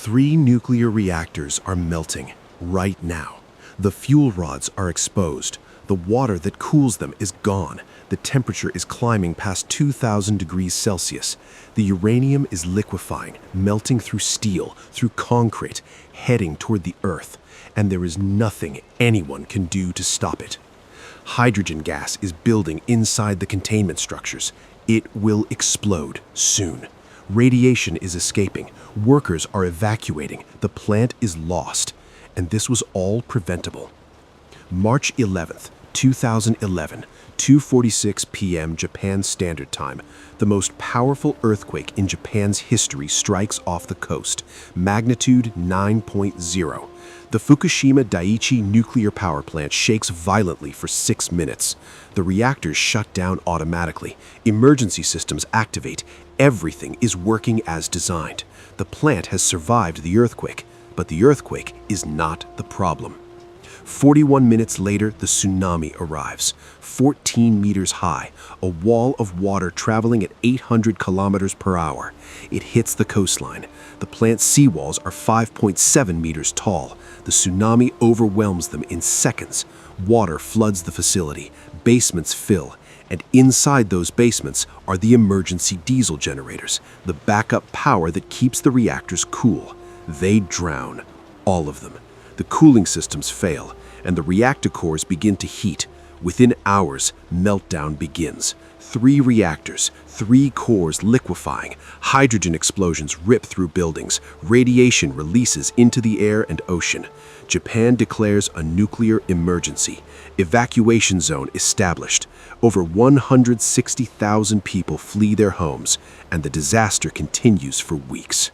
3 nuclear reactors are melting right now. The fuel rods are exposed. The water that cools them is gone. The temperature is climbing past 2,000 degrees Celsius. The uranium is liquefying, melting through steel, through concrete, heading toward the Earth. And there is nothing anyone can do to stop it. Hydrogen gas is building inside the containment structures. It will explode soon. Radiation is escaping. Workers are evacuating. The plant is lost. And this was all preventable. March 11th, 2011, 2:46 p.m. Japan Standard Time. The most powerful earthquake in Japan's history strikes off the coast. Magnitude 9.0. The Fukushima Daiichi nuclear power plant shakes violently for 6 minutes. The reactors shut down automatically. Emergency systems activate. Everything is working as designed. The plant has survived the earthquake, but the earthquake is not the problem. 41 minutes later, the tsunami arrives, 14 meters high, a wall of water traveling at 800 kilometers per hour. It hits the coastline. The plant's seawalls are 5.7 meters tall. The tsunami overwhelms them in seconds. Water floods the facility, basements fill, and inside those basements are the emergency diesel generators, the backup power that keeps the reactors cool. They drown, all of them. The cooling systems fail, and the reactor cores begin to heat. Within hours, meltdown begins. 3 reactors, 3 cores liquefying. Hydrogen explosions rip through buildings. Radiation releases into the air and ocean. Japan declares a nuclear emergency. Evacuation zone established. Over 160,000 people flee their homes, and the disaster continues for weeks.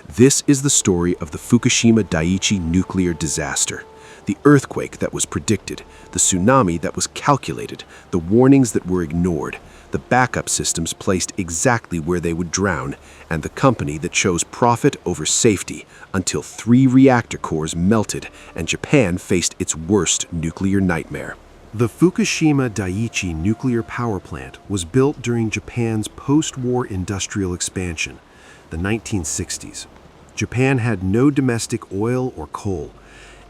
This is the story of the Fukushima Daiichi nuclear disaster. The earthquake that was predicted, the tsunami that was calculated, the warnings that were ignored, the backup systems placed exactly where they would drown, and the company that chose profit over safety until 3 reactor cores melted and Japan faced its worst nuclear nightmare. The Fukushima Daiichi nuclear power plant was built during Japan's post-war industrial expansion, the 1960s. Japan had no domestic oil or coal.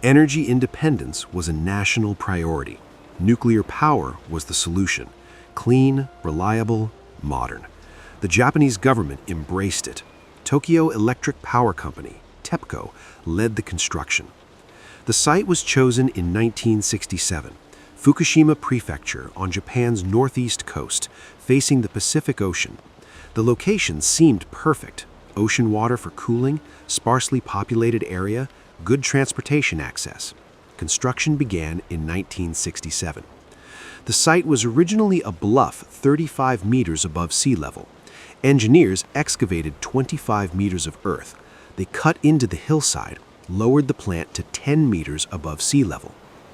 Energy independence was a national priority. Nuclear power was the solution. Clean, reliable, modern. The Japanese government embraced it. Tokyo Electric Power Company, TEPCO, led the construction. The site was chosen in 1967, Fukushima Prefecture on Japan's northeast coast, facing the Pacific Ocean. The location seemed perfect. Ocean water for cooling, sparsely populated area, good transportation access. Construction began in 1967. The site was originally a bluff 35 meters above sea level. Engineers excavated 25 meters of earth. They cut into the hillside, lowered the plant to 10 meters above sea level.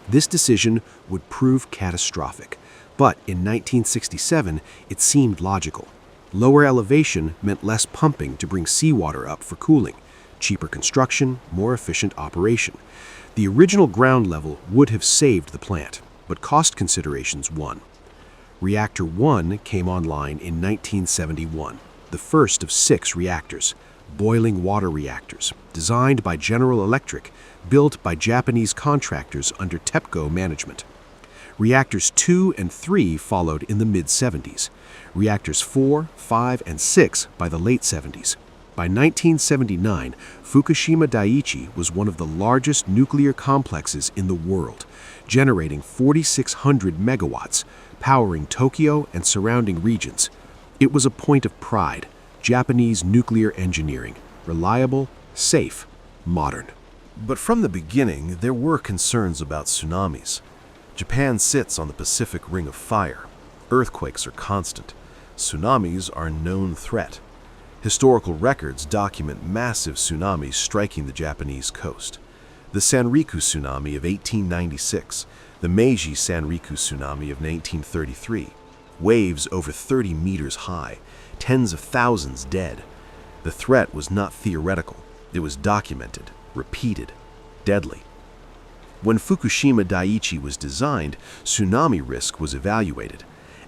This decision would prove catastrophic, but in 1967 it seemed logical. Lower elevation meant less pumping to bring seawater up for cooling, cheaper construction, more efficient operation. The original ground level would have saved the plant, but cost considerations won. Reactor 1 came online in 1971, the first of 6 reactors, boiling water reactors, designed by General Electric, built by Japanese contractors under TEPCO management. Reactors 2 and 3 followed in the mid-70s. Reactors 4, 5, and 6 by the late 70s. By 1979, Fukushima Daiichi was one of the largest nuclear complexes in the world, generating 4,600 megawatts, powering Tokyo and surrounding regions. It was a point of pride, Japanese nuclear engineering, reliable, safe, modern. But from the beginning, there were concerns about tsunamis. Japan sits on the Pacific Ring of Fire. Earthquakes are constant. Tsunamis are a known threat. Historical records document massive tsunamis striking the Japanese coast. The Sanriku tsunami of 1896, the Meiji Sanriku tsunami of 1933, waves over 30 meters high, tens of thousands dead. The threat was not theoretical. It was documented, repeated, deadly. When Fukushima Daiichi was designed, tsunami risk was evaluated.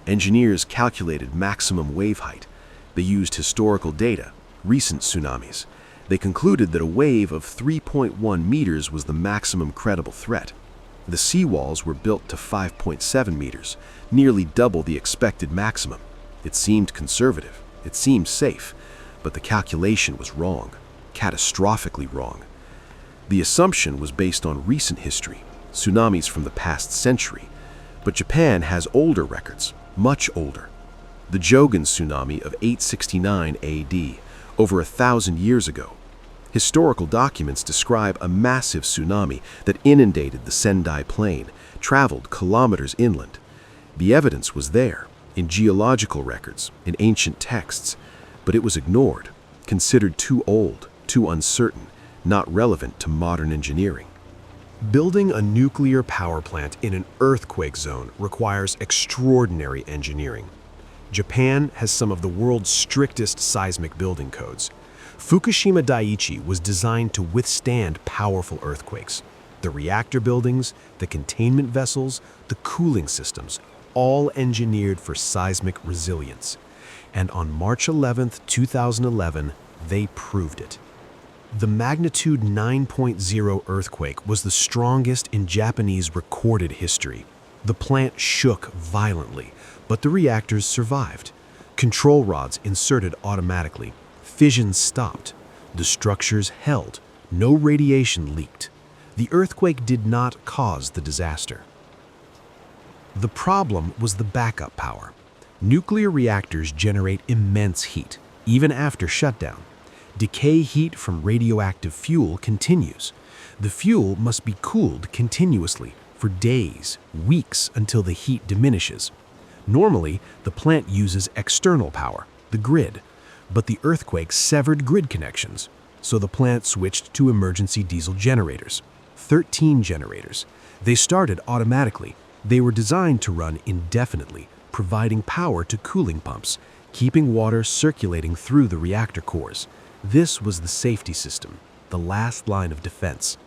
Engineers calculated maximum wave height. They used historical data, recent tsunamis. They concluded that a wave of 3.1 meters was the maximum credible threat. The seawalls were built to 5.7 meters, nearly double the expected maximum. It seemed conservative, it seemed safe, but the calculation was wrong, catastrophically wrong. The assumption was based on recent history, tsunamis from the past century, but Japan has older records, much older. The Jogan tsunami of 869 AD, over 1,000 years ago. Historical documents describe a massive tsunami that inundated the Sendai Plain, traveled kilometers inland. The evidence was there, in geological records, in ancient texts, but it was ignored, considered too old, too uncertain, not relevant to modern engineering. Building a nuclear power plant in an earthquake zone requires extraordinary engineering. Japan has some of the world's strictest seismic building codes. Fukushima Daiichi was designed to withstand powerful earthquakes. The reactor buildings, the containment vessels, the cooling systems, all engineered for seismic resilience. And on March 11, 2011, they proved it. The magnitude 9.0 earthquake was the strongest in Japanese recorded history. The plant shook violently, but the reactors survived. Control rods inserted automatically. Fission stopped. The structures held. No radiation leaked. The earthquake did not cause the disaster. The problem was the backup power. Nuclear reactors generate immense heat, even after shutdown. Decay heat from radioactive fuel continues. The fuel must be cooled continuously for days, weeks until the heat diminishes. Normally, the plant uses external power, the grid, but the earthquake severed grid connections, so the plant switched to emergency diesel generators. 13 generators. They started automatically. They were designed to run indefinitely, providing power to cooling pumps, keeping water circulating through the reactor cores. This was the safety system, the last line of defense.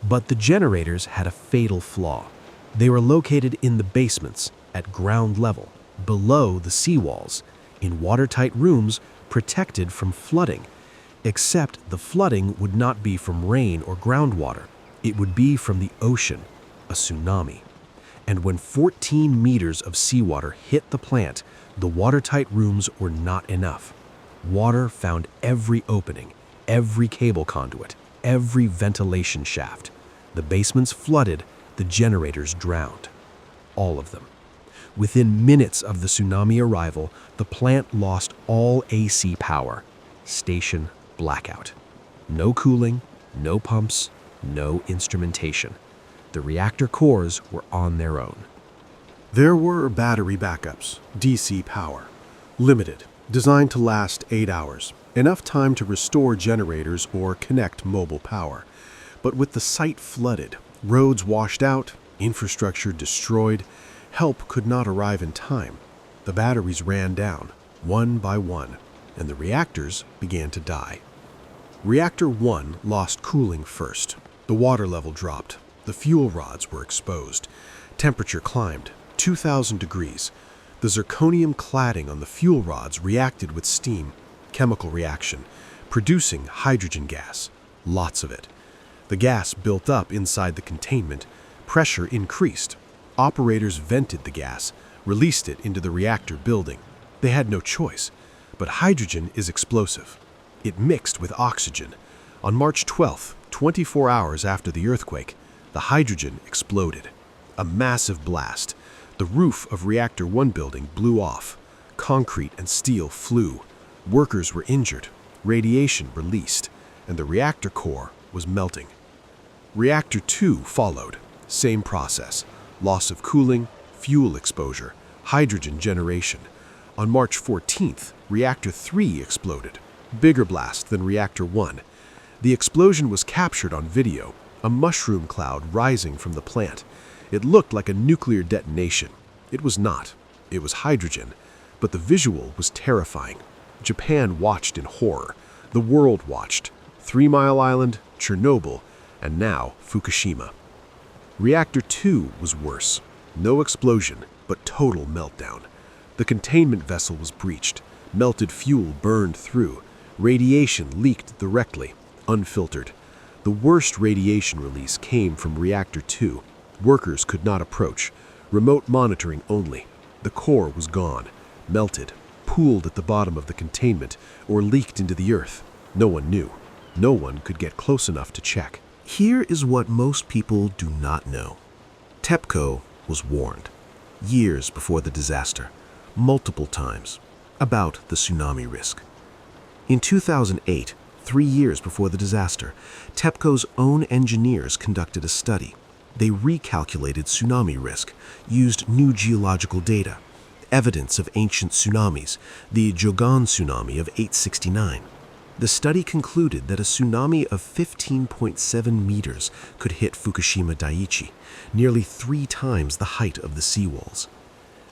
But the generators had a fatal flaw. They were located in the basements, at ground level, below the seawalls, in watertight rooms protected from flooding. Except the flooding would not be from rain or groundwater. It would be from the ocean, a tsunami. And when 14 meters of seawater hit the plant, the watertight rooms were not enough. Water found every opening, every cable conduit, every ventilation shaft. The basements flooded, the generators drowned. All of them. Within minutes of the tsunami arrival, the plant lost all AC power. Station blackout. No cooling, no pumps, no instrumentation. The reactor cores were on their own. There were battery backups, DC power. Limited, designed to last 8 hours. Enough time to restore generators or connect mobile power. But with the site flooded, roads washed out, infrastructure destroyed, help could not arrive in time. The batteries ran down, one by one, and the reactors began to die. Reactor 1 lost cooling first. The water level dropped. The fuel rods were exposed. Temperature climbed, 2,000 degrees. The zirconium cladding on the fuel rods reacted with steam, chemical reaction, producing hydrogen gas, lots of it. The gas built up inside the containment. Pressure increased. Operators vented the gas, released it into the reactor building. They had no choice, but hydrogen is explosive. It mixed with oxygen. On March 12th, 24 hours after the earthquake, the hydrogen exploded. A massive blast. The roof of Reactor 1 building blew off. Concrete and steel flew. Workers were injured. Radiation released, and the reactor core was melting. Reactor 2 followed. Same process. Loss of cooling, fuel exposure, hydrogen generation. On March 14th, Reactor 3 exploded. Bigger blast than Reactor 1. The explosion was captured on video, a mushroom cloud rising from the plant. It looked like a nuclear detonation. It was not. It was hydrogen, but the visual was terrifying. Japan watched in horror. The world watched. 3 Mile Island, Chernobyl, and now Fukushima. Reactor 2 was worse. No explosion, but total meltdown. The containment vessel was breached. Melted fuel burned through. Radiation leaked directly. unfiltered. The worst radiation release came from Reactor 2. Workers could not approach. Remote monitoring only. The core was gone, melted, pooled at the bottom of the containment, or leaked into the earth. No one knew. No one could get close enough to check. Here is what most people do not know. TEPCO was warned, years before the disaster, multiple times, about the tsunami risk. In 2008, 3 years before the disaster, TEPCO's own engineers conducted a study. They recalculated tsunami risk, used new geological data, evidence of ancient tsunamis, the Jogan tsunami of 869. The study concluded that a tsunami of 15.7 meters could hit Fukushima Daiichi, nearly 3 times the height of the seawalls.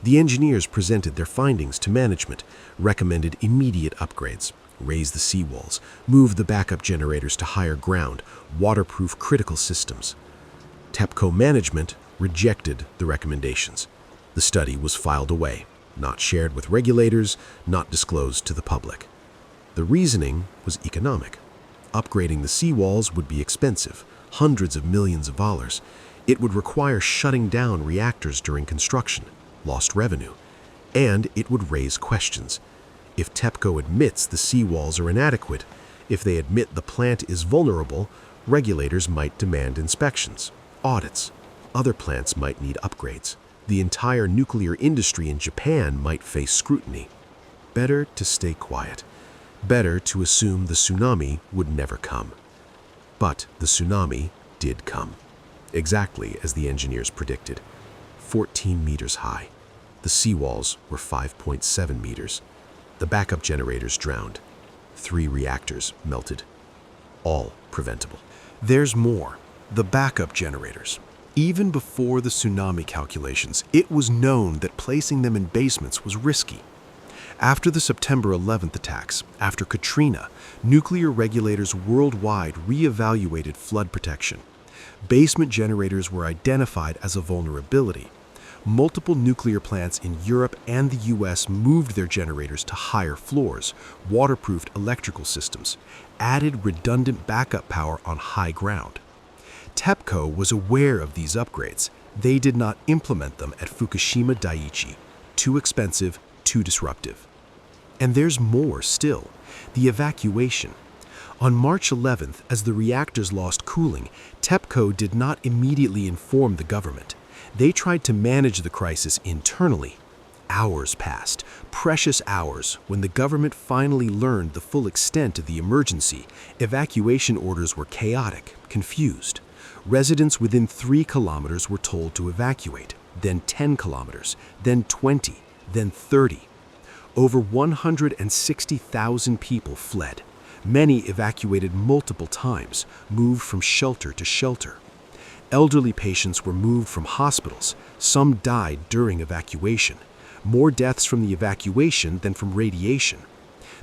The engineers presented their findings to management, recommended immediate upgrades, raise the seawalls, move the backup generators to higher ground, waterproof critical systems. TEPCO management rejected the recommendations. The study was filed away, not shared with regulators, not disclosed to the public. The reasoning was economic. Upgrading the seawalls would be expensive, hundreds of millions of dollars. It would require shutting down reactors during construction, lost revenue, and it would raise questions. If TEPCO admits the seawalls are inadequate, if they admit the plant is vulnerable, regulators might demand inspections, audits. Other plants might need upgrades. The entire nuclear industry in Japan might face scrutiny. Better to stay quiet. Better to assume the tsunami would never come. But the tsunami did come, exactly as the engineers predicted. 14 meters high. The seawalls were 5.7 meters. The backup generators drowned. 3 reactors melted. All preventable. There's more. The backup generators. Even before the tsunami calculations, it was known that placing them in basements was risky. After the September 11th attacks, after Katrina, nuclear regulators worldwide reevaluated flood protection. Basement generators were identified as a vulnerability. Multiple nuclear plants in Europe and the US moved their generators to higher floors, waterproofed electrical systems, added redundant backup power on high ground. TEPCO was aware of these upgrades. They did not implement them at Fukushima Daiichi. Too expensive, too disruptive. And there's more still. The evacuation. On March 11th, as the reactors lost cooling, TEPCO did not immediately inform the government. They tried to manage the crisis internally. Hours passed, precious hours. When the government finally learned the full extent of the emergency, evacuation orders were chaotic, confused. Residents within 3 kilometers were told to evacuate, then 10 kilometers, then 20, then 30. Over 160,000 people fled. Many evacuated multiple times, moved from shelter to shelter. Elderly patients were moved from hospitals. Some died during evacuation. More deaths from the evacuation than from radiation.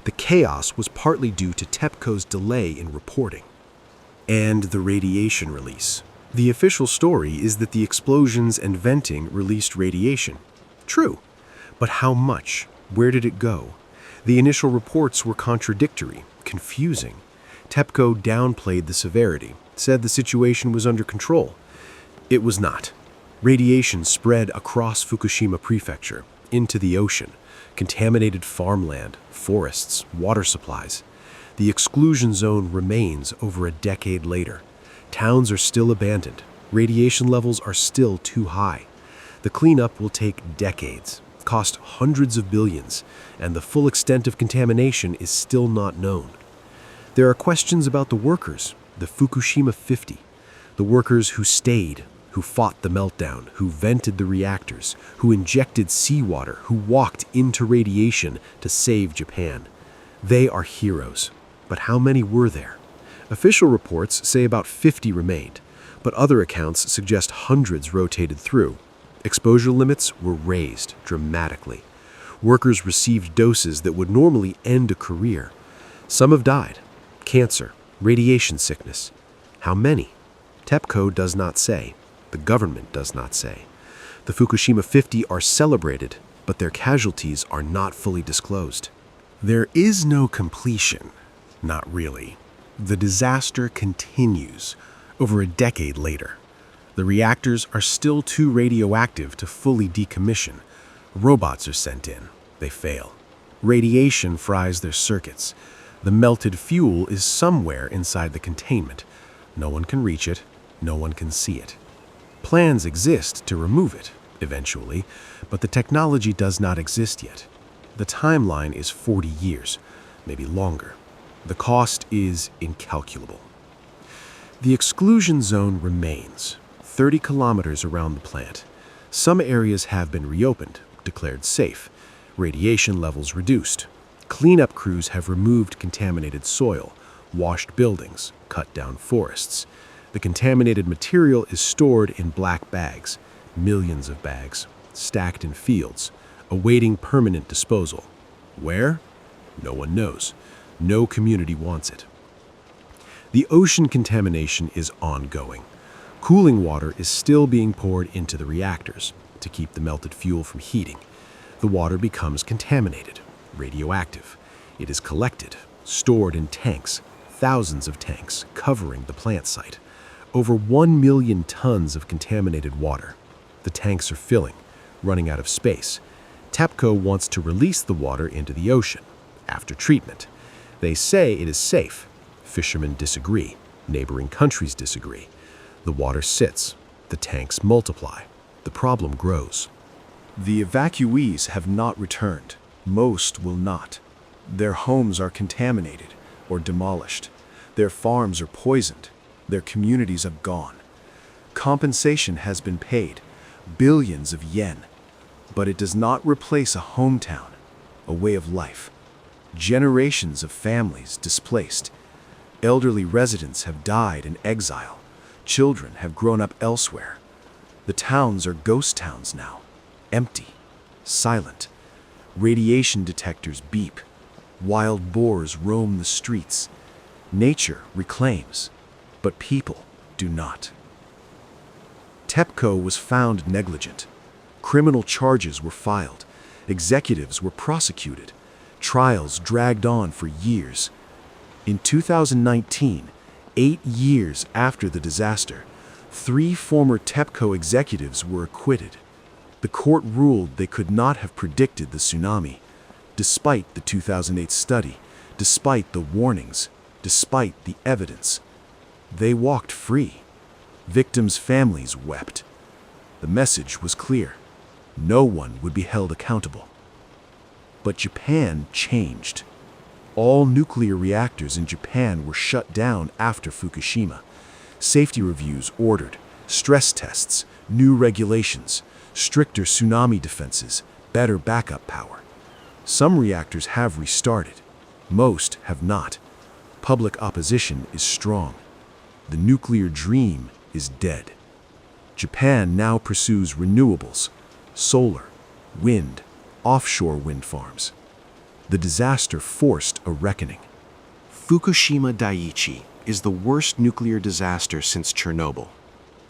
The chaos was partly due to TEPCO's delay in reporting. And the radiation release. The official story is that the explosions and venting released radiation. True. But how much? Where did it go? The initial reports were contradictory, confusing. TEPCO downplayed the severity, said the situation was under control. It was not. Radiation spread across Fukushima Prefecture, into the ocean, contaminated farmland, forests, water supplies. The exclusion zone remains over a decade later. Towns are still abandoned. Radiation levels are still too high. The cleanup will take decades, cost hundreds of billions, and the full extent of contamination is still not known. There are questions about the workers, the Fukushima 50, the workers who stayed, who fought the meltdown, who vented the reactors, who injected seawater, who walked into radiation to save Japan. They are heroes. But how many were there? Official reports say about 50 remained, but other accounts suggest hundreds rotated through. Exposure limits were raised dramatically. Workers received doses that would normally end a career. Some have died. Cancer, radiation sickness. How many? TEPCO does not say. The government does not say. The Fukushima 50 are celebrated, but their casualties are not fully disclosed. There is no completion. Not really. The disaster continues over a decade later. The reactors are still too radioactive to fully decommission. Robots are sent in. They fail. Radiation fries their circuits. The melted fuel is somewhere inside the containment. No one can reach it. No one can see it. Plans exist to remove it, eventually, but the technology does not exist yet. The timeline is 40 years, maybe longer. The cost is incalculable. The exclusion zone remains, 30 kilometers around the plant. Some areas have been reopened, declared safe, radiation levels reduced. Cleanup crews have removed contaminated soil, washed buildings, cut down forests. The contaminated material is stored in black bags, millions of bags, stacked in fields, awaiting permanent disposal. Where? No one knows. No community wants it. The ocean contamination is ongoing. Cooling water is still being poured into the reactors to keep the melted fuel from heating. The water becomes contaminated, radioactive. It is collected, stored in tanks, thousands of tanks covering the plant site. Over 1 million tons of contaminated water. The tanks are filling, running out of space. TEPCO wants to release the water into the ocean after treatment. They say it is safe. Fishermen disagree. Neighboring countries disagree. The water sits. The tanks multiply. The problem grows. The evacuees have not returned. Most will not. Their homes are contaminated or demolished. Their farms are poisoned. Their communities are gone. Compensation has been paid, billions of yen, but it does not replace a hometown, a way of life. Generations of families displaced. Elderly residents have died in exile. Children have grown up elsewhere. The towns are ghost towns now, empty, silent. Radiation detectors beep. Wild boars roam the streets. Nature reclaims, but people do not. TEPCO was found negligent. Criminal charges were filed. Executives were prosecuted. Trials dragged on for years. In 2019, 8 years after the disaster, 3 former TEPCO executives were acquitted. The court ruled they could not have predicted the tsunami, despite the 2008 study, despite the warnings, despite the evidence. They walked free. Victims' families wept. The message was clear. No one would be held accountable. But Japan changed. All nuclear reactors in Japan were shut down after Fukushima. Safety reviews ordered, stress tests, new regulations, stricter tsunami defenses, better backup power. Some reactors have restarted. Most have not. Public opposition is strong. The nuclear dream is dead. Japan now pursues renewables, solar, wind, offshore wind farms. The disaster forced a reckoning. Fukushima Daiichi is the worst nuclear disaster since Chernobyl.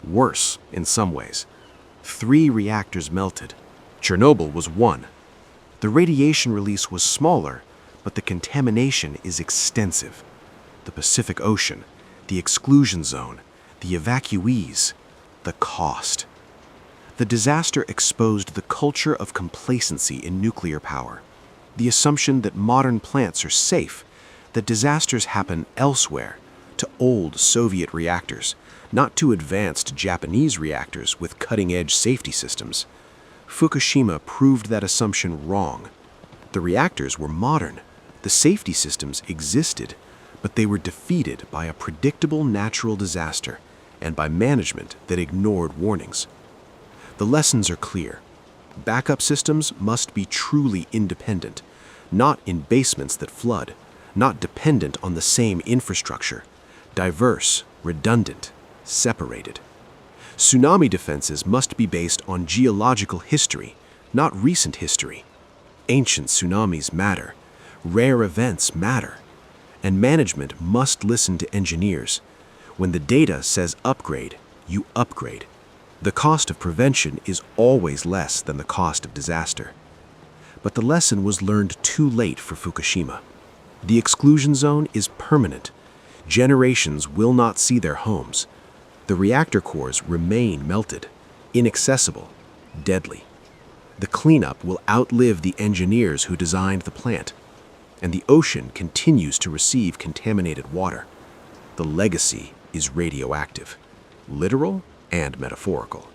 Worse in some ways. 3 reactors melted. Chernobyl was 1. The radiation release was smaller, but the contamination is extensive. The Pacific Ocean, the exclusion zone, the evacuees, the cost. The disaster exposed the culture of complacency in nuclear power, the assumption that modern plants are safe, that disasters happen elsewhere, to old Soviet reactors, not to advanced Japanese reactors with cutting-edge safety systems. Fukushima proved that assumption wrong. The reactors were modern, the safety systems existed, but they were defeated by a predictable natural disaster and by management that ignored warnings. The lessons are clear. Backup systems must be truly independent, not in basements that flood, not dependent on the same infrastructure, diverse, redundant, separated. Tsunami defenses must be based on geological history, not recent history. Ancient tsunamis matter, rare events matter, and management must listen to engineers. When the data says upgrade, you upgrade. The cost of prevention is always less than the cost of disaster. But the lesson was learned too late for Fukushima. The exclusion zone is permanent. Generations will not see their homes. The reactor cores remain melted, inaccessible, deadly. The cleanup will outlive the engineers who designed the plant, and the ocean continues to receive contaminated water. The legacy is radioactive, literal and metaphorical.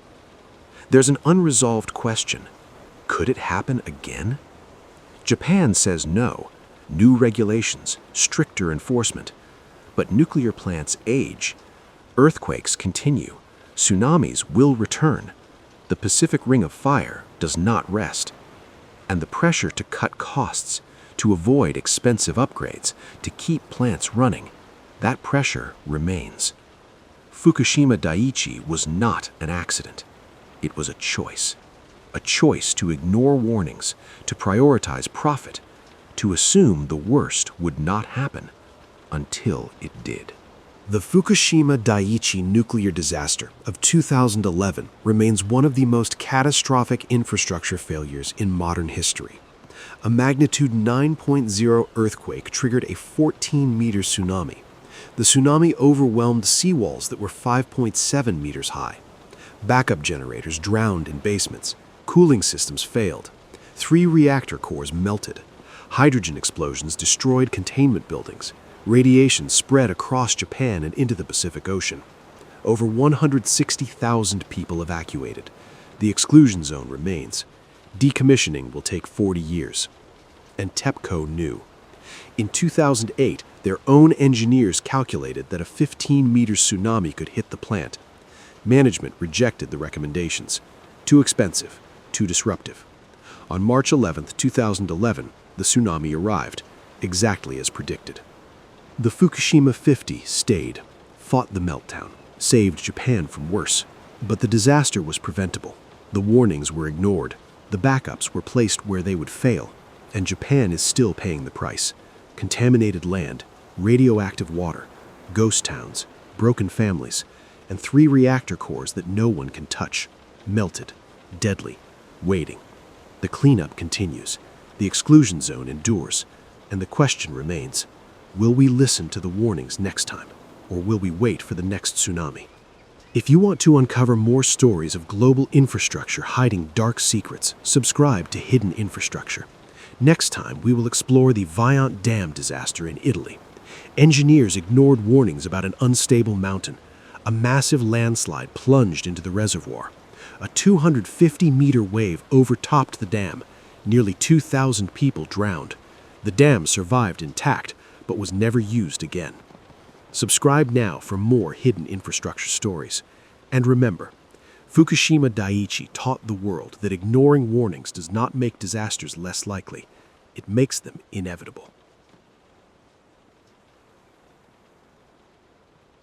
There's an unresolved question. Could it happen again? Japan says no. New regulations, stricter enforcement. But nuclear plants age. Earthquakes continue. Tsunamis will return. The Pacific Ring of Fire does not rest. And the pressure to cut costs, to avoid expensive upgrades, to keep plants running, that pressure remains. Fukushima Daiichi was not an accident. It was a choice to ignore warnings, to prioritize profit, to assume the worst would not happen until it did. The Fukushima Daiichi nuclear disaster of 2011 remains one of the most catastrophic infrastructure failures in modern history. A magnitude 9.0 earthquake triggered a 14-meter tsunami. The tsunami overwhelmed seawalls that were 5.7 meters high. Backup generators drowned in basements. Cooling systems failed. 3 reactor cores melted. Hydrogen explosions destroyed containment buildings. Radiation spread across Japan and into the Pacific Ocean. Over 160,000 people evacuated. The exclusion zone remains. Decommissioning will take 40 years. And TEPCO knew. In 2008, their own engineers calculated that a 15-meter tsunami could hit the plant. Management rejected the recommendations. Too expensive, too disruptive. On March 11, 2011, the tsunami arrived, exactly as predicted. The Fukushima 50 stayed, fought the meltdown, saved Japan from worse. But the disaster was preventable. The warnings were ignored. The backups were placed where they would fail. And Japan is still paying the price. Contaminated land, radioactive water, ghost towns, broken families, and 3 reactor cores that no one can touch. Melted, deadly, waiting. The cleanup continues. The exclusion zone endures. And the question remains, will we listen to the warnings next time, or will we wait for the next tsunami? If you want to uncover more stories of global infrastructure hiding dark secrets, subscribe to Hidden Infrastructure. Next time, we will explore the Viant Dam disaster in Italy. Engineers ignored warnings about an unstable mountain. A massive landslide plunged into the reservoir. A 250-meter wave overtopped the dam. Nearly 2,000 people drowned. The dam survived intact, but was never used again. Subscribe now for more hidden infrastructure stories. And remember, Fukushima Daiichi taught the world that ignoring warnings does not make disasters less likely. It makes them inevitable.